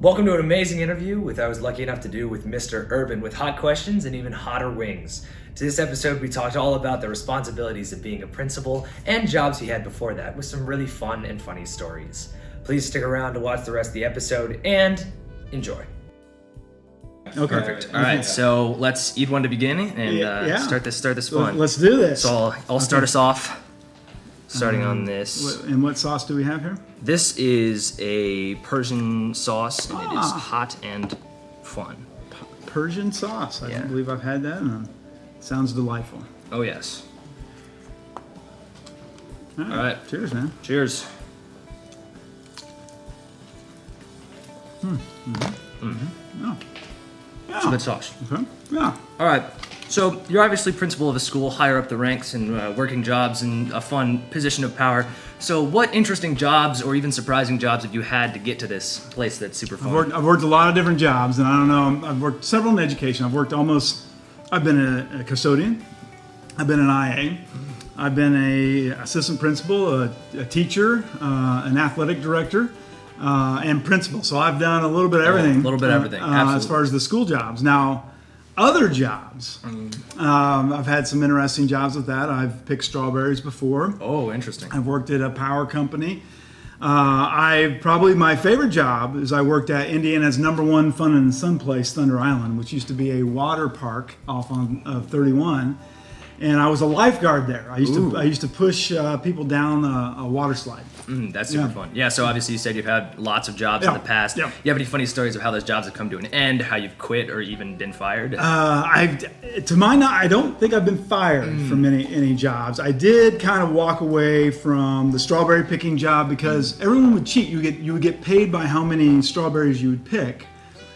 Welcome to an amazing interview I was lucky enough to do with Mr. Urban with hot questions and even hotter wings. To this episode, we talked all about the responsibilities of being a principal and jobs he had before that with some really fun and funny stories. Please stick around to watch the rest of the episode and enjoy. Okay. Perfect. All right, so let's eat one to begin and start this fun. Let's do this. So I'll start us off. Starting on this. And what sauce do we have here? This is a Persian sauce, and it is hot and fun. Persian sauce. I don't believe I've had that. And it sounds delightful. Oh, yes. All right. Cheers, man. Cheers. Oh. It's a good sauce. Okay. Yeah. All right. So you're obviously principal of a school, higher up the ranks and working jobs in a fun position of power. So what interesting jobs or even surprising jobs have you had to get to this place that's super fun? I've worked a lot of different jobs, and I don't know, I've worked several in education. I've been a custodian, I've been an IA, I've been a assistant principal, a teacher, an athletic director, and principal. So I've done a little bit of everything. A little bit of everything, absolutely. As far as the school jobs. Now, other jobs, I've had some interesting jobs with that. I've picked strawberries before. Oh, interesting. I've worked at a power company. My favorite job is I worked at Indiana's #1 fun and sun place, Thunder Island, which used to be a water park off on 31. And I was a lifeguard there. I used to push people down a water slide. That's super fun. Yeah, so obviously you said you've had lots of jobs in the past. Yeah. You have any funny stories of how those jobs have come to an end, how you've quit or even been fired? To my knowledge, I don't think I've been fired from any jobs. I did kind of walk away from the strawberry picking job because everyone would cheat. You would get paid by how many strawberries you would pick,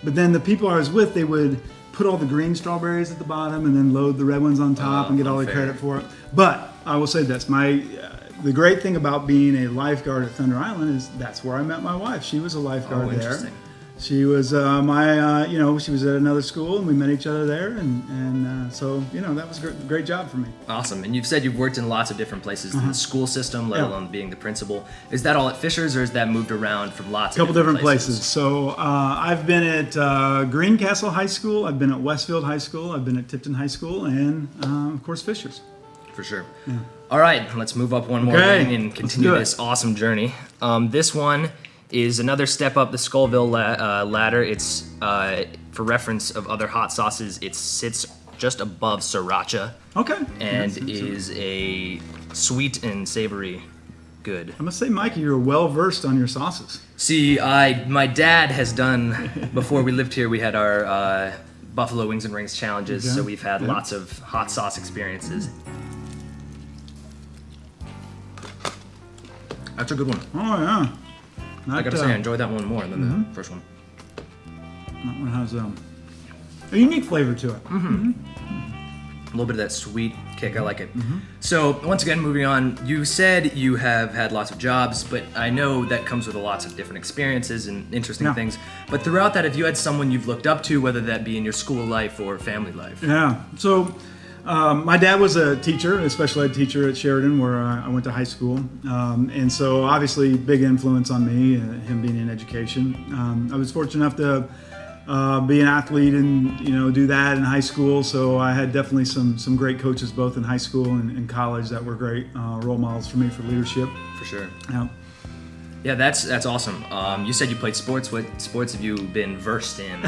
but then the people I was with, they would put all the green strawberries at the bottom and then load the red ones on top and get all the credit for it. But I will say this, the great thing about being a lifeguard at Thunder Island is that's where I met my wife. She was a lifeguard there. She was she was at another school and we met each other there, and so that was a great job for me. Awesome. And you've said you've worked in lots of different places in the school system, let alone being the principal. Is that all at Fisher's, or has that moved around from lots of different places? So I've been at Greencastle High School, I've been at Westfield High School, I've been at Tipton High School, and of course Fisher's. For sure. Yeah. All right, let's move up one more ring and continue this awesome journey. This one is another step up the Scoville Ladder. It's, for reference of other hot sauces, it sits just above sriracha. Okay. And is a sweet and savory good. I must say, Micah, you're well versed on your sauces. See, my dad has done, before we lived here, we had our Buffalo Wings and Rings challenges, so we've had lots of hot sauce experiences. That's a good one. Oh, yeah. I gotta say, I enjoyed that one more than the first one. That one has a unique flavor to it. A little bit of that sweet kick. I like it. So, once again, moving on, you said you have had lots of jobs, but I know that comes with lots of different experiences and interesting things. But throughout that, have you had someone you've looked up to, whether that be in your school life or family life? Yeah. So, my dad was a teacher, a special ed teacher at Sheridan, where I went to high school. And so, obviously, big influence on me, him being in education. I was fortunate enough to be an athlete and do that in high school. So I had definitely some great coaches both in high school and college that were great role models for me for leadership. For sure. Yeah. Yeah, that's awesome. You said you played sports. What sports have you been versed in?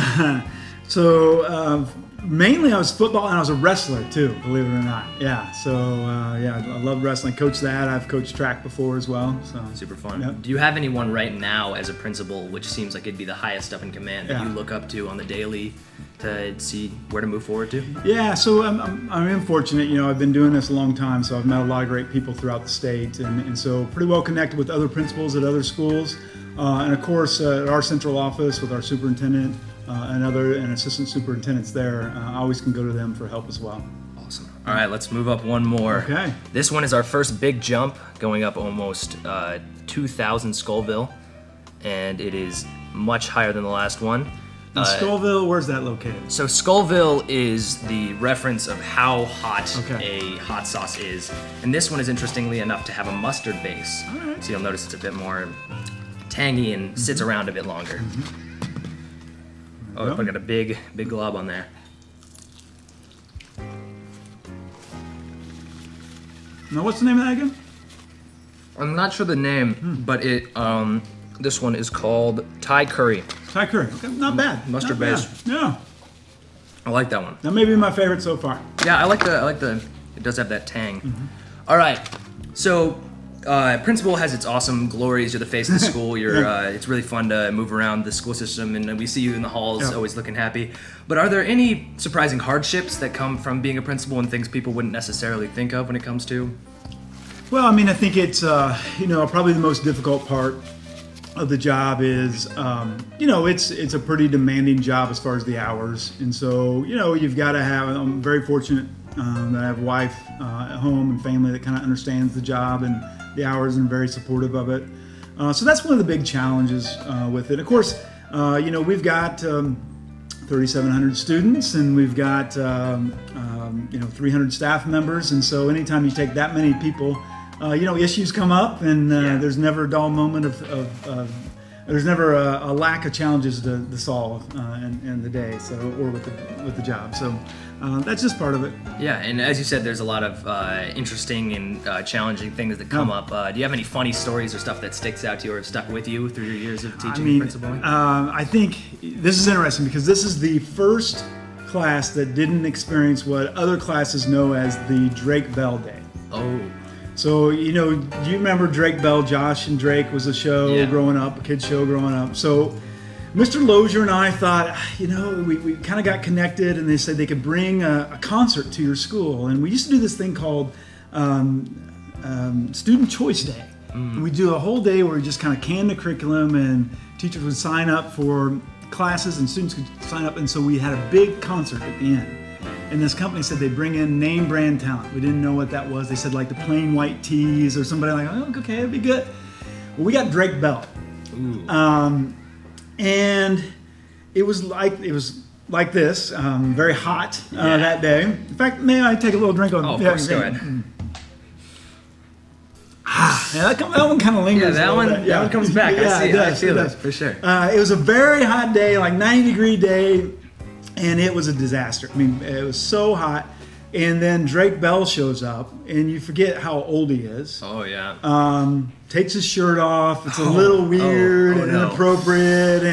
So mainly I was football, and I was a wrestler too, believe it or not. Yeah. So I love wrestling. Coached that. I've coached track before as well. So super fun. Yep. Do you have anyone right now as a principal, which seems like it'd be the highest up in command, that you look up to on the daily to see where to move forward to? Yeah. So I'm fortunate. I've been doing this a long time, so I've met a lot of great people throughout the state, and so pretty well connected with other principals at other schools, and of course at our central office with our superintendent. And assistant superintendents there, I always can go to them for help as well. Awesome. All right, let's move up one more. Okay. This one is our first big jump, going up almost 2,000 Scoville, and it is much higher than the last one. Scoville, where's that located? So Scoville is the reference of how hot Okay. a hot sauce is. And this one is interestingly enough to have a mustard base. All right. So you'll notice it's a bit more tangy and sits around a bit longer. Oh, I got a big glob on there. Now, what's the name of that again? I'm not sure the name, but this one is called Thai curry. Thai curry. Okay, not bad. Mustard Not based. bad. Yeah. I like that one. That may be my favorite so far. Yeah, I like the. It does have that tang. All right, so principal has its awesome glories. You're the face of the school. You're. It's really fun to move around the school system, and we see you in the halls, always looking happy. But are there any surprising hardships that come from being a principal and things people wouldn't necessarily think of when it comes to? Well, I mean, I think it's probably the most difficult part of the job is it's a pretty demanding job as far as the hours, and so you've got to have. I'm very fortunate that I have a wife at home and family that kind of understands the job and the hours and very supportive of it. So that's one of the big challenges with it. Of course, we've got 3,700 students and we've got 300 staff members, and so anytime you take that many people, issues come up, and there's never a dull moment of there's never a lack of challenges to solve in the day, or with the job. So that's just part of it. Yeah, and as you said, there's a lot of interesting and challenging things that come up. Do you have any funny stories or stuff that sticks out to you or have stuck with you through your years of teaching and principling? I think this is interesting because this is the first class that didn't experience what other classes know as the Drake Bell Day. Oh. So, do you remember Drake Bell? Josh and Drake was a show growing up, a kid's show growing up. So, Mr. Lozier and I thought, we kind of got connected, and they said they could bring a concert to your school. And we used to do this thing called Student Choice Day. And we do a whole day where we just kind of can the curriculum, and teachers would sign up for classes, and students could sign up. And so we had a big concert at the end. And this company said they'd bring in name brand talent. We didn't know what that was. They said like the Plain White Tees or somebody like, oh, okay, it'd be good. Well, we got Drake Bell. And it was like this, very hot that day. In fact, may I take a little drink on? Oh, of course, go ahead. That one kind of lingers. That one comes back. I feel it for sure. It was a very hot day, like 90-degree day. And it was a disaster. I mean, it was so hot. And then Drake Bell shows up, and you forget how old he is. Oh, yeah. Takes his shirt off. It's a little weird and inappropriate.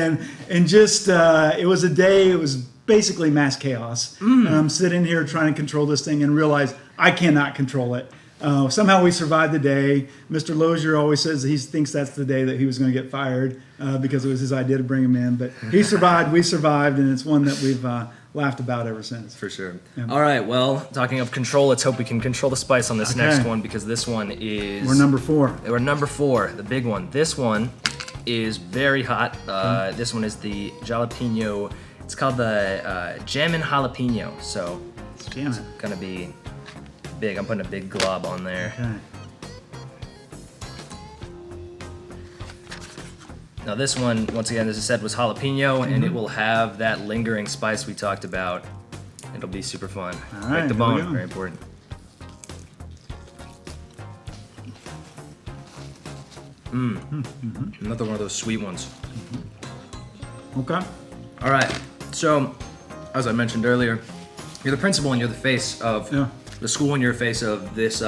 And just, it was a day, it was basically mass chaos. And I'm sitting here trying to control this thing and realize I cannot control it. Somehow we survived the day. Mr. Lozier always says he thinks that's the day that he was going to get fired because it was his idea to bring him in. But he survived, we survived, and it's one that we've laughed about ever since. For sure. Yeah. All right, well, talking of control, let's hope we can control the spice on this next one, because this one is... We're number 4. We're number 4, the big one. This one is very hot. This one is the jalapeno. It's called the Jammin' Jalapeno. So it's going to be... big. I'm putting a big glob on there. Okay. Now this one, once again, as I said, was jalapeno, and it will have that lingering spice we talked about. It'll be super fun. All right, break the bone, very important. Another one of those sweet ones. Okay. All right. So, as I mentioned earlier, you're the principal and you're the face of the school, and you're the face of this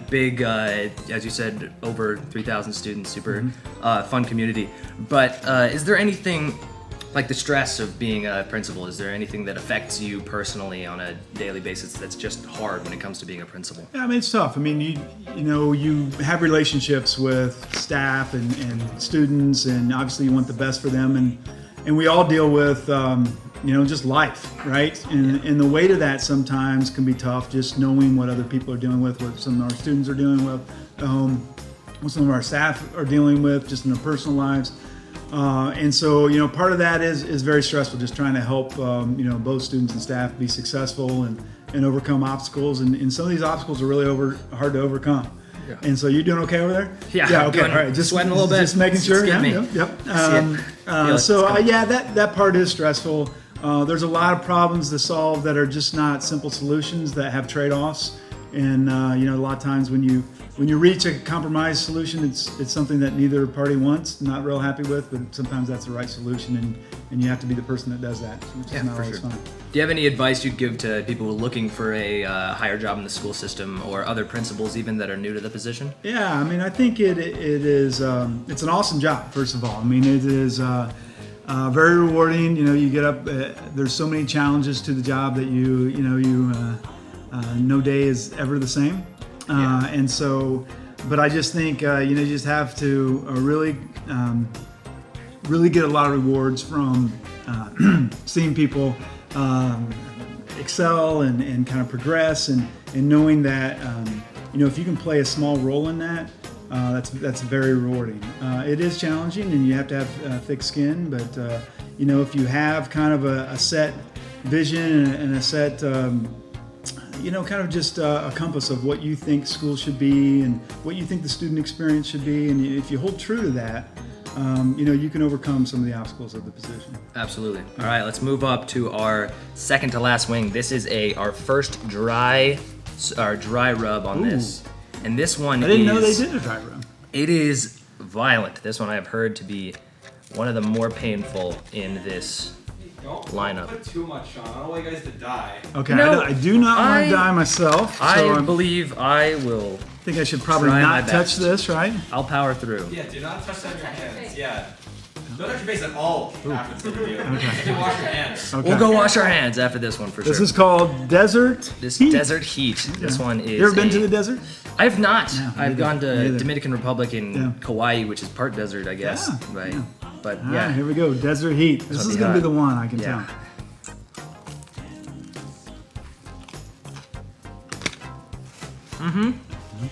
big, as you said, over 3,000 students, super fun community. But is there anything, like the stress of being a principal, is there anything that affects you personally on a daily basis that's just hard when it comes to being a principal? Yeah, I mean, it's tough. I mean, you have relationships with staff and students, and obviously you want the best for them, and we all deal with just life, right? And the weight of that sometimes can be tough, just knowing what other people are dealing with, what some of our students are dealing with, what some of our staff are dealing with, just in their personal lives. And so, part of that is very stressful, just trying to help, both students and staff be successful and overcome obstacles. And some of these obstacles are really hard to overcome. Yeah. And so you're doing okay over there? Yeah. Okay. All right. Just sweating a little bit. Just making sure. Yep. That part is stressful. There's a lot of problems to solve that are just not simple solutions, that have trade-offs. And a lot of times when you reach a compromise solution, it's something that neither party wants, not real happy with, but sometimes that's the right solution, and you have to be the person that does that, which is not always fun. Do you have any advice you'd give to people who are looking for a higher job in the school system, or other principals even that are new to the position? Yeah, I mean, I think it is it's an awesome job. First of all, I mean, it is very rewarding. You get up. There's so many challenges to the job that no day is ever the same. And so, but I just think you just have to really get a lot of rewards from seeing people excel and kind of progress, and knowing that if you can play a small role in that, that's very rewarding. It is challenging, and you have to have thick skin, but if you have kind of a set vision and a set kind of just a compass of what you think school should be and what you think the student experience should be, and if you hold true to that, you can overcome some of the obstacles of the position. Absolutely. All right, let's move up to our second to last wing. This is our first dry rub on this, and this one I didn't know they did a dry rub. It is violent. This one I have heard to be one of the more painful in this lineup. Don't put too much, Sean. I don't want you guys to die. Okay, I do not want to die myself. I believe I will. I think I should probably not touch this, right? I'll power through. Yeah, do not touch that with your hands. Yeah. Don't touch your face at all after the review. Okay. You wash your hands. Okay. We'll go wash our hands after this one for sure. This is called Desert Heat. Desert Heat. This one is. You ever been to the desert? I have not. No, I've gone to neither. Dominican Republic and Kauai, which is part desert, I guess. Yeah, Right. yeah. But All yeah. right, here we go. Desert Heat. This is going to be the one, I can tell.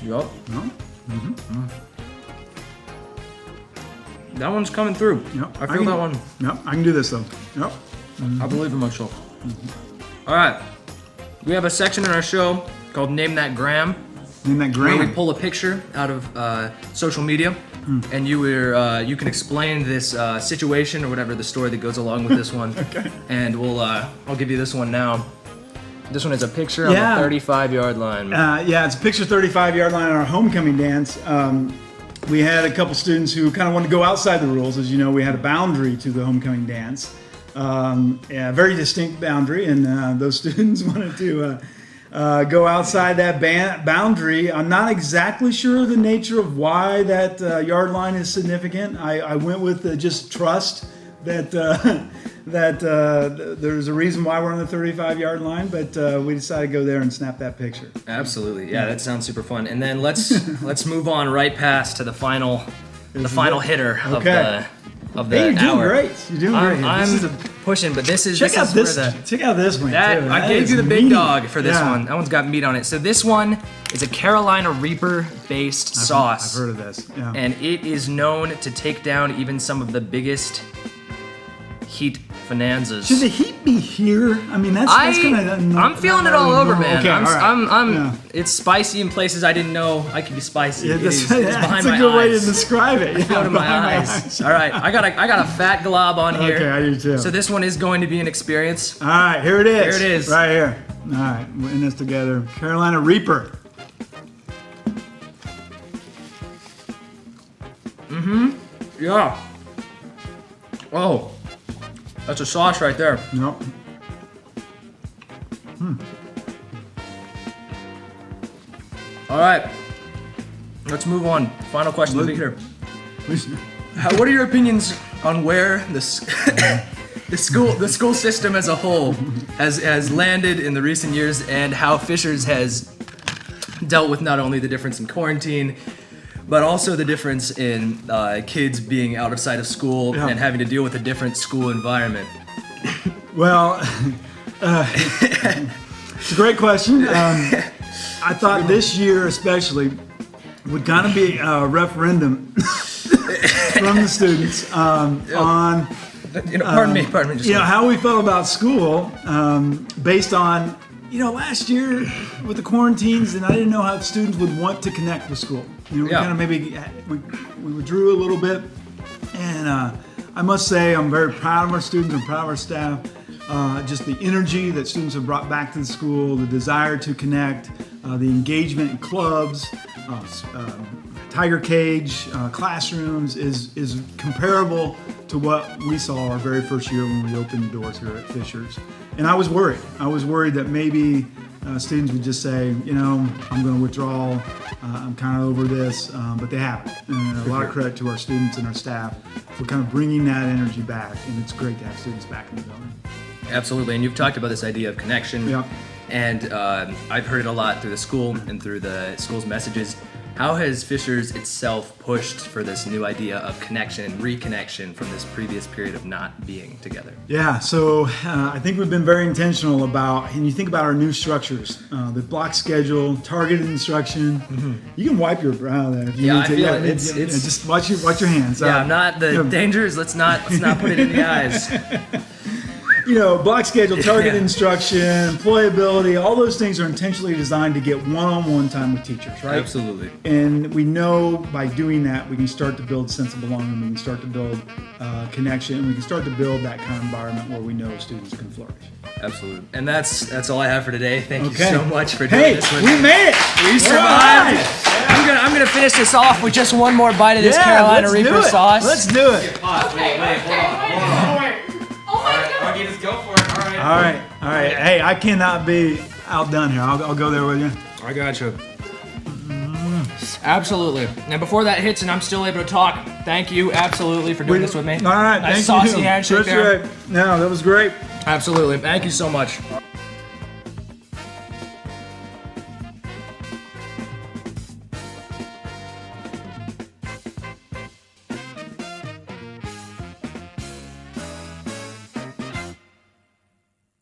Yup. No? That one's coming through. Yep. I feel that one. Yep, I can do this though. Yep. I believe in myself. All right. We have a section in our show called Name That Gram, Name that where we gram. pull a picture out of social media, and you can explain this situation or whatever the story that goes along with this one. Okay. And I'll give you this one now. This one is a picture on the 35-yard line. It's a picture 35-yard line on our homecoming dance. We had a couple students who kind of wanted to go outside the rules. As you know, we had a boundary to the homecoming dance, a very distinct boundary, and those students wanted to go outside that boundary. I'm not exactly sure the nature of why that yard line is significant. I went with just trust that there's a reason why we're on the 35-yard line, but we decided to go there and snap that picture. Absolutely, yeah, that sounds super fun. And then let's move on right past to the final hitter of the Hey, you're doing hour. great. You're doing great. I'm pushing, but this is Check out this where one. that too. I gave is you the big meaty. dog for this Yeah. one. That one's got meat on it. So this one is a Carolina Reaper based sauce. I've heard of this. Yeah. And it is known to take down even some of the biggest heat bonanzas. Should the heat be here? I mean, that's kind of. I'm feeling it all over, man. Okay, all right. Yeah. It's spicy in places I didn't know I could be spicy. Yeah, It's that's behind a my good way to eyes. describe it. It's out of my eyes. All right, I got a fat glob on here. Okay, I do too. So this one is going to be an experience. All right, here it is. Here it is. Right here. All right, we're in this together. Carolina Reaper. Yeah. Oh, that's a sauce right there. Nope. All right, let's move on. Final question to be here. What are your opinions on where the school system as a whole has landed in the recent years, and how Fishers has dealt with not only the difference in quarantine, but also the difference in kids being out of sight of school and having to deal with a different school environment? Well, it's a great question. I thought this year especially would kind of be a referendum from the students on Pardon me. Just how we felt about school based on last year with the quarantines, and I didn't know how students would want to connect with school. We kind of maybe we withdrew a little bit, and I must say I'm very proud of our students. I'm proud of our staff. Just the energy that students have brought back to the school, the desire to connect, the engagement in clubs, tiger cage, classrooms is comparable to what we saw our very first year when we opened the doors here at Fisher's. And I was worried. I was worried that maybe students would just say, I'm going to withdraw. I'm kind of over this, but they haven't. And a lot of credit to our students and our staff for kind of bringing that energy back. And it's great to have students back in the building. Absolutely, and you've talked about this idea of connection. Yep. And I've heard it a lot through the school and through the school's messages. How has Fisher's itself pushed for this new idea of connection and reconnection from this previous period of not being together? Yeah, so I think we've been very intentional about, and you think about our new structures, the block schedule, targeted instruction. Mm-hmm. You can wipe your brow there if you need to. I feel it. It's just watch your hands. Yeah, I'm not the dangers. Let's not put it in the eyes. Block schedule, targeted instruction, employability, all those things are intentionally designed to get one-on-one time with teachers, right? Absolutely. And we know by doing that, we can start to build sense of belonging, we can start to build connection, and we can start to build that kind of environment where we know students can flourish. Absolutely. And that's all I have for today. Thank you so much for doing this with we me. made it! We survived! I'm gonna finish this off with just one more bite of this Carolina Reaper sauce. Let's do it. Pause. Wait, hold on. Okay, just go for it. All right. Hey, I cannot be outdone here. I'll go there with you. I got you. Absolutely. And before that hits and I'm still able to talk, thank you absolutely for doing this with me. All right, nice thank you. saucy handshake That's there. right. No, that was great. Absolutely. Thank you so much.